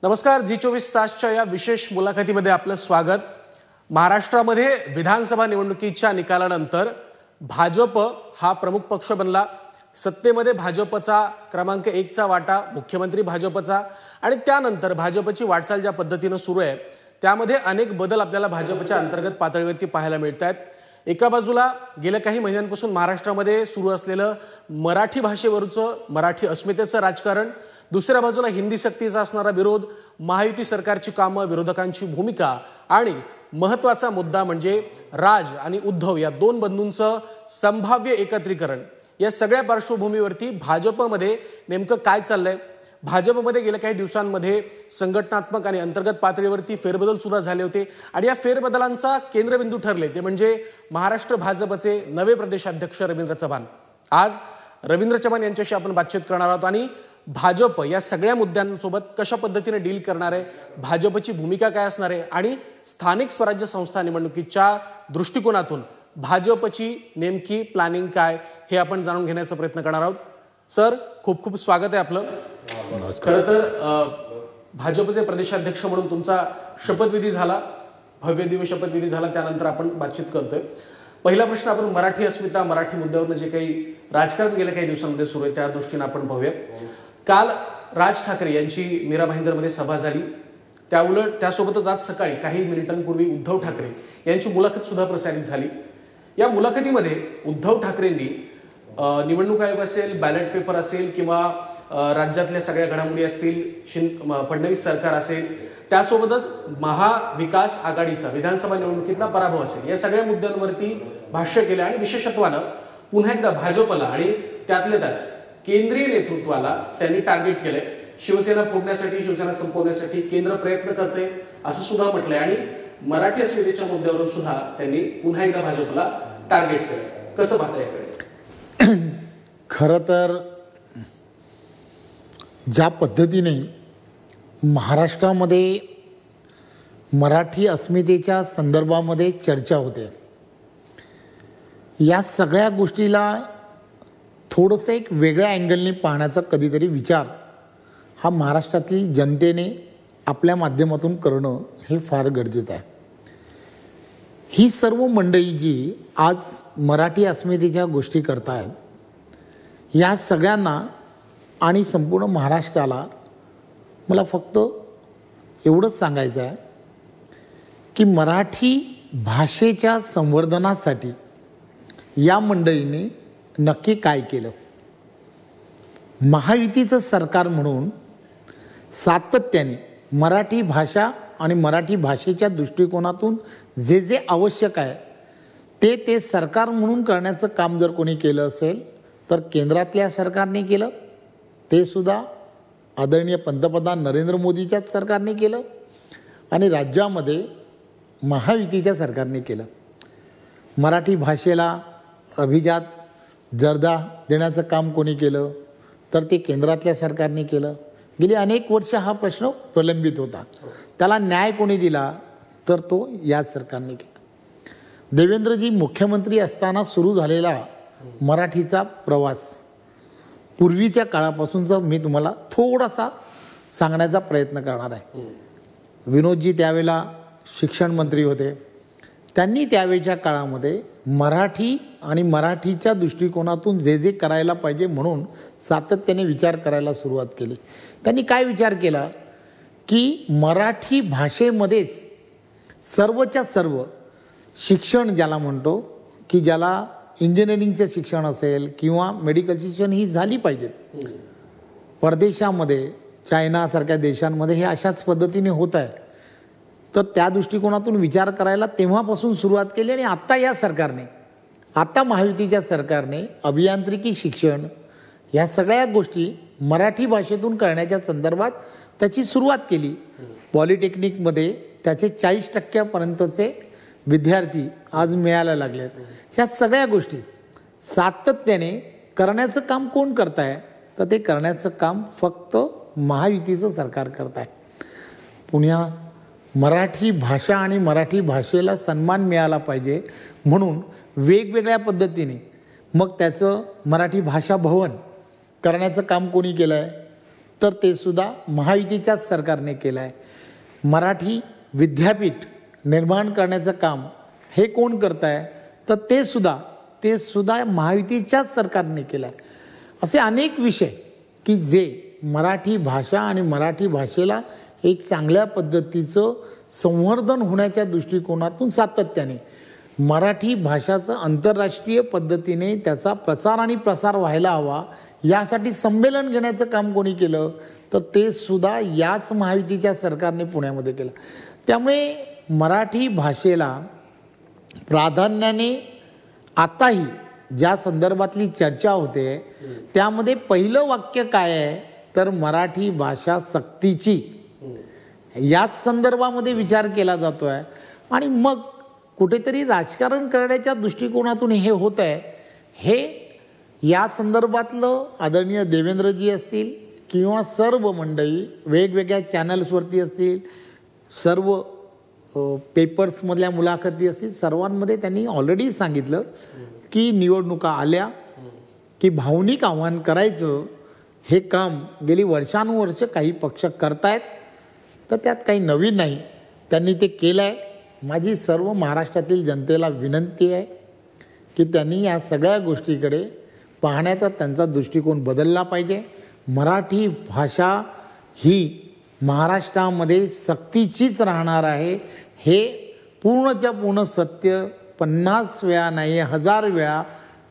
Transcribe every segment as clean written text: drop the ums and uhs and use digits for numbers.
नमस्कार, झी 24 तासच्या या विशेष मुलाखतीमध्ये आपलं स्वागत। महाराष्ट्रामध्ये विधानसभा निवडणुकीच्या निकालानंतर भाजप हा प्रमुख पक्ष बनला। सत्तेमध्ये भाजपचा क्रमांक 1 चा वाटा, मुख्यमंत्री भाजपचा, आणि त्यानंतर भाजपची वाटचाल ज्या पद्धतीने सुरू आहे त्यामध्ये अनेक बदल आपल्याला भाजपच्या अंतर्गत पातळीवरती पाहायला मिळतात। एका बाजूला गेल्या काही महिन्यांपासून महाराष्ट्रामध्ये सुरू असलेलं मराठी भाषेवरचं, मराठी अस्मितेचं राजकारण, दुसऱ्या बाजूला हिंदी सक्तीचा असणारा विरोध, महायुती सरकारची कामं, विरोधकांची भूमिका, आणि महत्त्वाचा मुद्दा म्हणजे राज आणि उद्धव या दोन बंधूंचं संभाव्य एकत्रीकरण। या सगळ्या पार्श्वभूमीवरती भाजपमध्ये नेमकं काय चाललंय? भाजपमध्ये गेल्या काही दिवसांमध्ये संघटनात्मक आणि अंतर्गत पातळीवरती फेरबदल सुद्धा झाले होते, आणि या फेरबदलांचा केंद्रबिंदू ठरले ते म्हणजे महाराष्ट्र भाजपचे नवे प्रदेशाध्यक्ष रवींद्र चव्हाण। आज रवींद्र चव्हाण यांच्याशी आपण बातचीत करणार आहोत आणि भाजप या सगळ्या मुद्द्यांसोबत कशा पद्धतीने डील करणार आहे, भाजपची भूमिका काय असणार आहे, आणि स्थानिक स्वराज्य संस्था निवडणुकीच्या दृष्टिकोनातून भाजपची नेमकी प्लॅनिंग काय हे आपण जाणून घेण्याचा प्रयत्न करणार आहोत। सर, खूप खूप स्वागत आहे आपलं। खरं तर भाजपचे प्रदेशाध्यक्ष म्हणून तुमचा शपथविधी झाला, भव्य दिव्य शपथविधी झाला, त्यानंतर आपण बातचीत करतोय। पहिला प्रश्न आपण मराठी अस्मिता, मराठी मुद्द्यावर जे काही राजकारण गेल्या काही दिवसांमध्ये सुरू आहे त्या दृष्टीने आपण पाहूयात। काल राज ठाकरे यांची मीरा भाईंदरमध्ये सभा झाली, त्याउलट त्यासोबतच आज सकाळी काही मिनिटांपूर्वी उद्धव ठाकरे यांची मुलाखत सुद्धा प्रसारित झाली। या मुलाखतीमध्ये उद्धव ठाकरेंनी निवडणूक आयोग असेल, बॅलेट पेपर असेल, किंवा राज्यातल्या सगळ्या घडामोडी असतील, फडणवीस सरकार असेल, त्यासोबतच महाविकास आघाडीचा विधानसभा निवडणुकीतला पराभव असेल, या सगळ्या मुद्द्यांवरती भाष्य केले, आणि विशेषत्वानं पुन्हा एकदा भाजपला आणि त्यातल्या त्यात केंद्रीय नेतृत्वाला त्यांनी टार्गेट केलंय। शिवसेना फोडण्यासाठी, शिवसेना संपवण्यासाठी केंद्र प्रयत्न करते असं सुद्धा म्हटलंय, आणि मराठी अस्मितेच्या मुद्द्यावरून सुद्धा त्यांनी पुन्हा एकदा भाजपला टार्गेट केलंय। कसं पाहता याकडे? खरं तर ज्या पद्धतीने महाराष्ट्रामध्ये मराठी अस्मितेच्या संदर्भामध्ये चर्चा होते, या सगळ्या गोष्टीला थोडंसं एक वेगळ्या अँगलने पाहण्याचा कधीतरी विचार हा महाराष्ट्रातील जनतेने आपल्या माध्यमातून करणं हे फार गरजेचं आहे। ही सर्व मंडळी जी आज मराठी अस्मितेच्या गोष्टी करतायत, या सगळ्यांना आणि संपूर्ण महाराष्ट्राला मला फक्त एवढंच सांगायचं आहे की मराठी भाषेच्या संवर्धनासाठी या मंडळीने नक्की काय केलं। महायुतीचं सरकार म्हणून सातत्याने मराठी भाषा आणि मराठी भाषेच्या दृष्टिकोनातून जे जे आवश्यक आहे ते सरकार म्हणून करण्याचं काम जर कोणी केलं असेल तर केंद्रातल्या सरकारने केलं, ते सुद्धा आदरणीय पंतप्रधान नरेंद्र मोदीच्याच सरकारने केलं, आणि राज्यामध्ये महायुतीच्या सरकारने केलं। मराठी भाषेला अभिजात दर्जा देण्याचं काम कोणी केलं तर ते केंद्रातल्या सरकारने केलं। गेली अनेक वर्ष हा प्रश्न प्रलंबित होता, त्याला न्याय कोणी दिला तर तो या सरकारने केला। देवेंद्रजी मुख्यमंत्री असताना सुरू झालेला मराठीचा प्रवास पूर्वीच्या काळापासूनचा मी तुम्हाला थोडासा सांगण्याचा प्रयत्न करणार आहे। विनोदजी त्यावेळेला शिक्षण मंत्री होते, त्यांनी त्यावेळच्या काळामध्ये मराठी आणि मराठीच्या दृष्टिकोनातून जे जे करायला पाहिजे म्हणून सातत्याने विचार करायला सुरुवात केली। त्यांनी काय विचार केला की मराठी भाषेमध्येच सर्वच्या सर्व शिक्षण ज्याला म्हणतो, की ज्याला इंजिनिअरिंगचं शिक्षण असेल किंवा मेडिकल शिक्षण ही झाली पाहिजेत। परदेशामध्ये चायनासारख्या देशांमध्ये हे अशाच पद्धतीने होत आहे, तर त्या दृष्टिकोनातून विचार करायला तेव्हापासून सुरुवात केली, आणि आत्ता या सरकारने, आता महायुतीच्या सरकारने अभियांत्रिकी शिक्षण या सगळ्या गोष्टी मराठी भाषेतून करण्याच्या संदर्भात त्याची सुरुवात केली। पॉलिटेक्निकमध्ये त्याचे 40% विद्यार्थी आज मिळायला लागलेत। ह्या सगळ्या गोष्टी सातत्याने करण्याचं काम कोण करत आहे तर ते करण्याचं काम फक्त महायुतीचं सरकार करत आहे। पुन्हा मराठी भाषा आणि मराठी भाषेला सन्मान मिळाला पाहिजे म्हणून वेगवेगळ्या पद्धतीने मग त्याचं मराठी भाषा भवन करण्याचं काम कोणी केलं आहे तर ते सुद्धा महायुतीच्याच सरकारने केलं आहे. मराठी विद्यापीठ निर्माण करण्याचं काम हे कोण करत आहे, तर ते सुद्धा महायुतीच्याच सरकारने केलं आहे. असे अनेक विषय की जे मराठी भाषा आणि मराठी भाषेला एक चांगल्या पद्धतीचं संवर्धन होण्याच्या दृष्टिकोनातून सातत्याने मराठी भाषाचं आंतरराष्ट्रीय पद्धतीने त्याचा प्रचार आणि प्रसार व्हायला हवा, यासाठी संमेलन घेण्याचं काम कोणी केलं, तर ते सुद्धा याच महायुतीच्या सरकारने पुण्यामध्ये केलं. त्यामुळे मराठी भाषेला प्राधान्याने आताही ज्या संदर्भातली चर्चा होते त्यामध्ये पहिलं वाक्य काय आहे, तर मराठी भाषा सक्तीची, याच संदर्भामध्ये विचार केला जातो आहे. आणि मग कुठेतरी राजकारण करण्याच्या दृष्टिकोनातून हे होत आहे. हे या संदर्भातलं आदरणीय देवेंद्रजी असतील किंवा सर्व मंडळी वेगवेगळ्या चॅनल्सवरती असतील, सर्व पेपर्समधल्या मुलाखती असतील, सर्वांमध्ये त्यांनी ऑलरेडी सांगितलं की निवडणुका आल्या की भावनिक आव्हान करायचं हे काम गेली वर्षानुवर्ष काही पक्ष करतायत, तर त्यात काही नवीन नाही, त्यांनी ते केलं आहे. माझी सर्व महाराष्ट्रातील जनतेला विनंती आहे की त्यांनी या सगळ्या गोष्टीकडे पाहण्याचा त्यांचा दृष्टिकोन बदलला पाहिजे. मराठी भाषा ही महाराष्ट्रामध्ये सक्तीचीच राहणार आहे, हे पूर्णच्या पूर्ण सत्य 50 वेळा नाही 1000 वेळा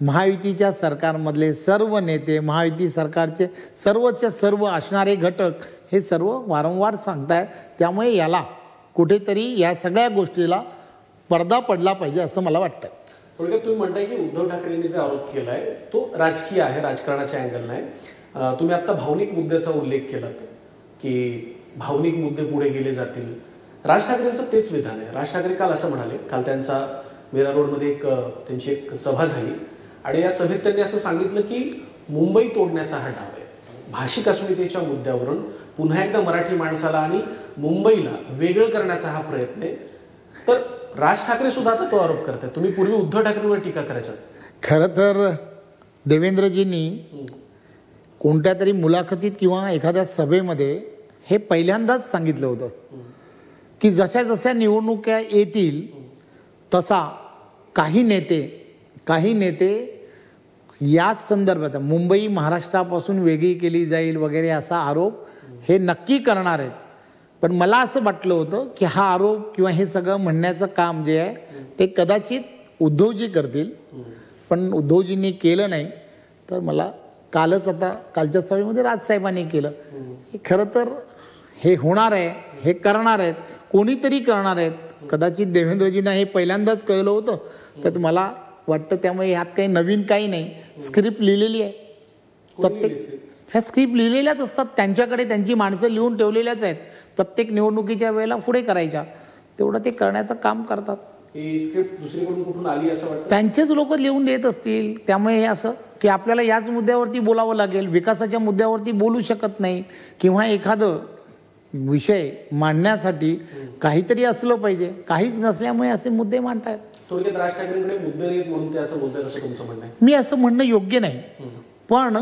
महायुतीच्या सरकारमधले सर्व नेते, महायुती सरकारचे सर्वच्या सर्व असणारे घटक हे सर्व वारंवार सांगतायत. त्यामुळे याला कुठेतरी या सगळ्या गोष्टीला पडदा पडला पाहिजे असं मला वाटतं. थोडक्यात तुम्ही म्हणताय की उद्धव ठाकरेंनी जे आरोप केला आहे तो राजकीय आहे, राजकारणाच्या अँगल नाही. तुम्ही आता भावनिक मुद्द्याचा उल्लेख केलात की भावनिक मुद्दे पुढे गेले जातील. राज ठाकरेंचं तेच विधान आहे. राज ठाकरे काल असं म्हणाले, काल त्यांचा मीरा रोडमध्ये त्यांची एक सभा झाली आणि या सभेत त्यांनी असं सांगितलं की मुंबई तोडण्याचा हा डाव आहे. भाषिक अस्मितेच्या मुद्द्यावरून पुन्हा एकदा मराठी माणसाला आणि मुंबईला वेगळं करण्याचा हा प्रयत्न आहे. तर राज ठाकरे सुद्धा आता तो आरोप करतात. तुम्ही पूर्वी उद्धव ठाकरेंवर टीका करायचा. खरं तर देवेंद्रजींनी कोणत्या तरी मुलाखतीत किंवा एखाद्या सभेमध्ये हे पहिल्यांदाच सांगितलं होतं की जशा जशा निवडणुका येतील तसा काही नेते याच संदर्भात मुंबई महाराष्ट्रापासून वेगळी केली जाईल वगैरे असा आरोप हे नक्की करणार आहेत. पण मला असं वाटलं होतं की हा आरोप किंवा हे सगळं म्हणण्याचं काम जे आहे ते कदाचित उद्धवजी करतील, पण उद्धवजींनी केलं नाही. तर मला कालच्या सभेमध्ये राजसाहेबांनी केलं. हे खरं तर हे होणार आहे, हे करणार आहेत, कोणीतरी करणार आहेत. कदाचित देवेंद्रजींना हे पहिल्यांदाच कळलं होतं, तर मला वाटतं त्यामुळे ह्यात काही नवीन काही नाही. स्क्रिप्ट लिहिलेली आहे, प्रत्येक ह्या स्क्रिप्ट लिहिलेल्याच असतात त्यांच्याकडे, त्यांची माणसं लिहून ठेवलेल्याच आहेत. प्रत्येक निवडणुकीच्या वेळेला पुढे करायच्या, तेवढं ते करण्याचं काम करतात. ही स्क्रिप्ट दुसरीकडून कुठून आली असं वाटतं? त्यांचेच लोक लिहून देत असतील. त्यामुळे हे असं की आपल्याला याच मुद्द्यावरती बोलावं लागेल, विकासाच्या मुद्द्यावरती बोलू शकत नाही, किंवा एखादं विषय मांडण्यासाठी काहीतरी असलं पाहिजे, काहीच नसल्यामुळे असे मुद्दे मांडतायत. थोडक्यात राज ठाकरेंकडे मुद्दे नाहीत म्हणून ते असं बोलतात असं तुमचं म्हणणं आहे? मी असं म्हणणं योग्य नाही. पण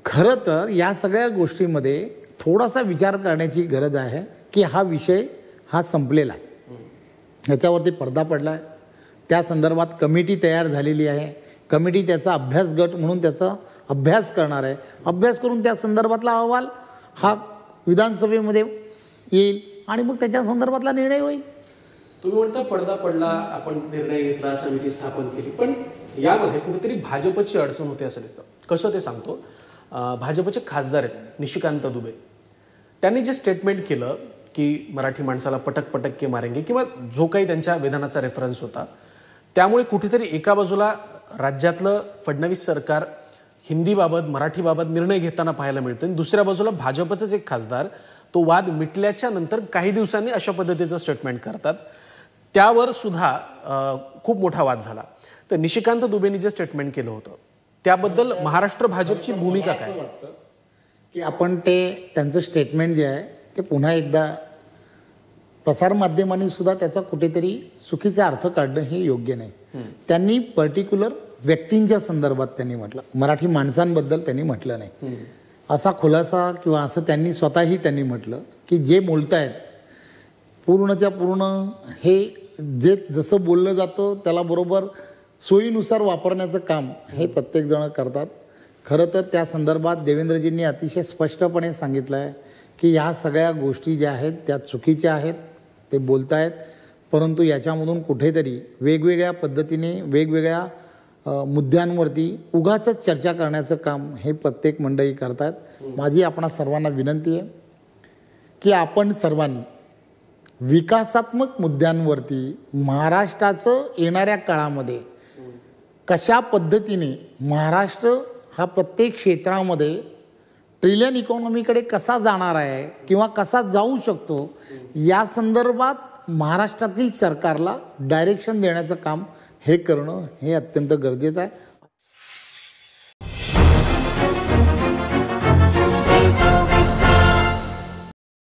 खरं तर या सगळ्या गोष्टीमध्ये थोडासा विचार करण्याची गरज आहे की हा विषय हा संपलेला आहे, ह्याच्यावरती पडदा पडला आहे. त्या संदर्भात कमिटी तयार झालेली आहे. कमिटी त्याचा अभ्यास गट म्हणून त्याचा अभ्यास करणार आहे. अभ्यास करून त्या संदर्भातला अहवाल हा विधानसभेमध्ये येईल आणि मग त्याच्या संदर्भातला निर्णय होईल. तुम्ही म्हणता पडदा पडला, आपण निर्णय घेतला, समिती स्थापन केली, पण यामध्ये कुठेतरी भाजपची अडचण होते असं दिसतं. कसं ते सांगतो. भाजपचे खासदार आहेत निशिकांत दुबे, त्यांनी जे स्टेटमेंट केलं की मराठी माणसाला पटक पटक के मारेंगे किंवा जो काही त्यांच्या विधानाचा रेफरन्स होता, त्यामुळे कुठेतरी एका बाजूला राज्यातलं फडणवीस सरकार हिंदीबाबत मराठीबाबत निर्णय घेताना पाहायला मिळतं, आणि दुसऱ्या बाजूला भाजपचेच एक खासदार तो वाद मिटल्याच्या नंतर काही दिवसांनी अशा पद्धतीचं स्टेटमेंट करतात. त्यावर सुद्धा खूप मोठा वाद झाला. तर निशिकांत दुबेंनी जे स्टेटमेंट केलं होतं त्याबद्दल महाराष्ट्र भाजपची भूमिका काय? की आपण ते त्यांचं स्टेटमेंट जे आहे ते पुन्हा एकदा प्रसारमाध्यमांनी सुद्धा त्याचा कुठेतरी चुकीचा अर्थ काढणं हे योग्य नाही. त्यांनी पर्टिक्युलर व्यक्तींच्या संदर्भात त्यांनी म्हटलं, मराठी माणसांबद्दल त्यांनी म्हटलं नाही. असा खुलासा किंवा असं त्यांनी म्हटलं की जे बोलत आहेत पूर्णच्या पूर्ण हे जे जसं बोललं जातं त्याला बरोबर सोयीनुसार वापरण्याचं काम हे प्रत्येकजण करतात. खरं तर त्या संदर्भात देवेंद्रजींनी अतिशय स्पष्टपणे सांगितलं आहे की ह्या सगळ्या गोष्टी ज्या आहेत त्या चुकीच्या आहेत. ते बोलत आहेत, परंतु याच्यामधून कुठेतरी वेगवेगळ्या पद्धतीने वेगवेगळ्या मुद्द्यांवरती उगाचच चर्चा करण्याचं काम हे प्रत्येक मंडळी करतात. माझी आपणा सर्वांना विनंती आहे की आपण सर्वांनी विकासात्मक मुद्द्यांवरती महाराष्ट्राचं येणाऱ्या काळामध्ये कशा पद्धतीने महाराष्ट्र हा प्रत्येक क्षेत्रामध्ये ट्रिलियन इकॉनॉमीकडे कसा जाणार आहे किंवा कसा जाऊ शकतो या संदर्भात महाराष्ट्रातील सरकारला डायरेक्शन देण्याचं काम हे करणं हे अत्यंत गरजेचं आहे.